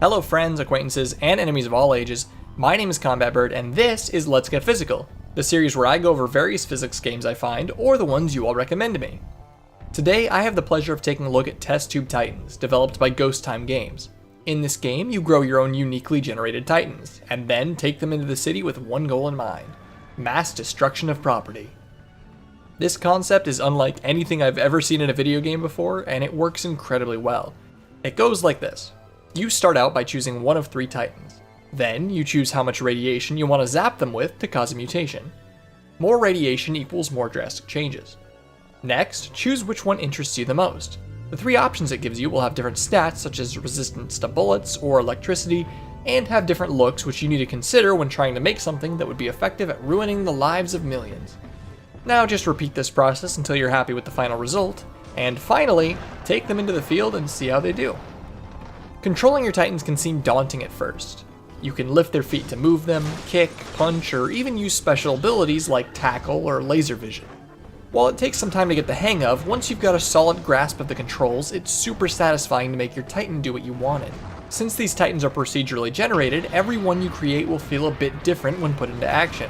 Hello friends, acquaintances, and enemies of all ages, my name is Combat Bird, and this is Let's Get Physical, the series where I go over various physics games I find, or the ones you all recommend to me. Today, I have the pleasure of taking a look at Test Tube Titans, developed by Ghost Time Games. In this game, you grow your own uniquely generated Titans, and then take them into the city with one goal in mind: mass destruction of property. This concept is unlike anything I've ever seen in a video game before, and it works incredibly well. It goes like this. You start out by choosing one of 3 Titans. Then, you choose how much radiation you want to zap them with to cause a mutation. More radiation equals more drastic changes. Next, choose which one interests you the most. The 3 options it gives you will have different stats such as resistance to bullets or electricity, and have different looks which you need to consider when trying to make something that would be effective at ruining the lives of millions. Now just repeat this process until you're happy with the final result, and finally, take them into the field and see how they do. Controlling your Titans can seem daunting at first. You can lift their feet to move them, kick, punch, or even use special abilities like tackle or laser vision. While it takes some time to get the hang of, once you've got a solid grasp of the controls, it's super satisfying to make your Titan do what you wanted. Since these Titans are procedurally generated, every one you create will feel a bit different when put into action.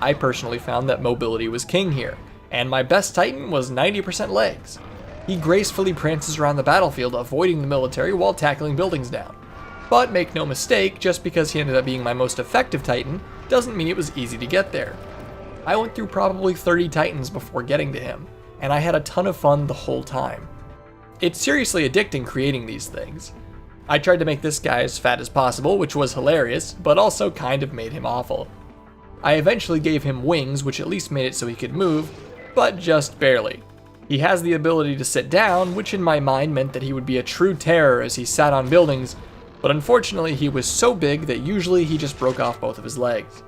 I personally found that mobility was king here, and my best Titan was 90% legs. He gracefully prances around the battlefield, avoiding the military while tackling buildings down. But make no mistake, just because he ended up being my most effective Titan, doesn't mean it was easy to get there. I went through probably 30 Titans before getting to him, and I had a ton of fun the whole time. It's seriously addicting creating these things. I tried to make this guy as fat as possible, which was hilarious, but also kind of made him awful. I eventually gave him wings, which at least made it so he could move, but just barely. He has the ability to sit down, which in my mind meant that he would be a true terror as he sat on buildings, but unfortunately he was so big that usually he just broke off both of his legs.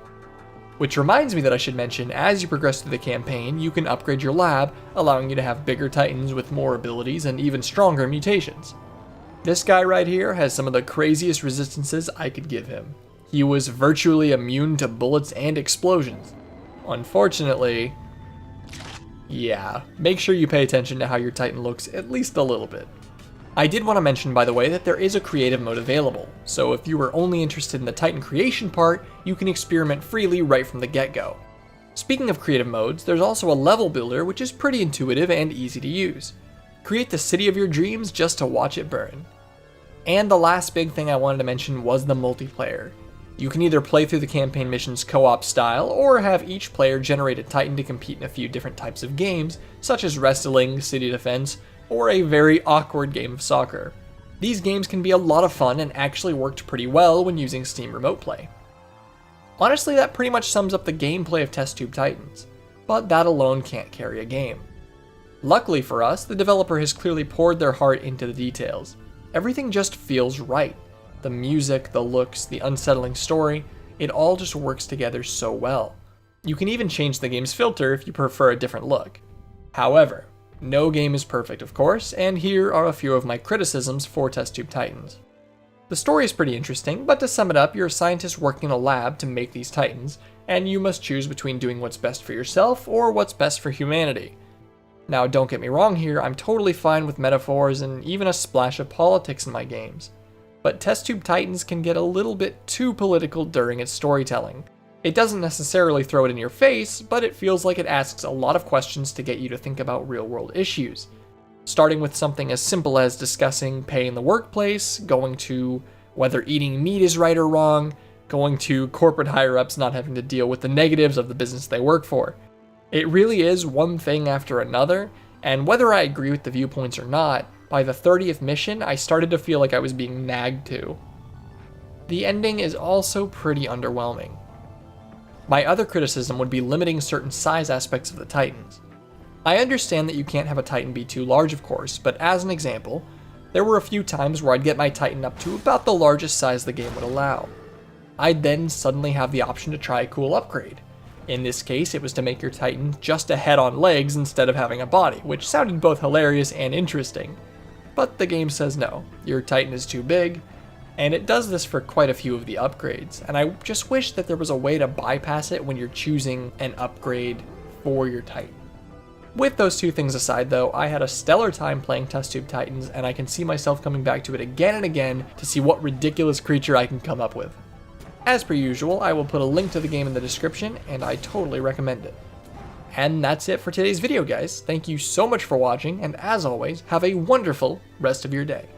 Which reminds me that I should mention, as you progress through the campaign, you can upgrade your lab, allowing you to have bigger Titans with more abilities and even stronger mutations. This guy right here has some of the craziest resistances I could give him. He was virtually immune to bullets and explosions. Unfortunately, yeah, make sure you pay attention to how your Titan looks at least a little bit. I did want to mention, by the way, that there is a creative mode available, so if you were only interested in the Titan creation part, you can experiment freely right from the get-go. Speaking of creative modes, there's also a level builder which is pretty intuitive and easy to use. Create the city of your dreams just to watch it burn. And the last big thing I wanted to mention was the multiplayer. You can either play through the campaign missions co-op style, or have each player generate a Titan to compete in a few different types of games, such as wrestling, city defense, or a very awkward game of soccer. These games can be a lot of fun and actually worked pretty well when using Steam Remote Play. Honestly, that pretty much sums up the gameplay of Test Tube Titans, but that alone can't carry a game. Luckily for us, the developer has clearly poured their heart into the details. Everything just feels right. The music, the looks, the unsettling story, it all just works together so well. You can even change the game's filter if you prefer a different look. However, no game is perfect, of course, and here are a few of my criticisms for Test Tube Titans. The story is pretty interesting, but to sum it up, you're a scientist working in a lab to make these Titans, and you must choose between doing what's best for yourself or what's best for humanity. Now, don't get me wrong here, I'm totally fine with metaphors and even a splash of politics in my games. But Test Tube Titans can get a little bit too political during its storytelling. It doesn't necessarily throw it in your face, but it feels like it asks a lot of questions to get you to think about real-world issues. Starting with something as simple as discussing pay in the workplace, going to whether eating meat is right or wrong, going to corporate higher-ups not having to deal with the negatives of the business they work for. It really is one thing after another, and whether I agree with the viewpoints or not, by the 30th mission, I started to feel like I was being nagged to. The ending is also pretty underwhelming. My other criticism would be limiting certain size aspects of the Titans. I understand that you can't have a Titan be too large, of course, but as an example, there were a few times where I'd get my Titan up to about the largest size the game would allow. I'd then suddenly have the option to try a cool upgrade. In this case, it was to make your Titan just a head on legs instead of having a body, which sounded both hilarious and interesting. But the game says no, your Titan is too big, and it does this for quite a few of the upgrades, and I just wish that there was a way to bypass it when you're choosing an upgrade for your Titan. With those two things aside though, I had a stellar time playing Test Tube Titans, and I can see myself coming back to it again and again to see what ridiculous creature I can come up with. As per usual, I will put a link to the game in the description, and I totally recommend it. And that's it for today's video, guys. Thank you so much for watching, and as always, have a wonderful rest of your day.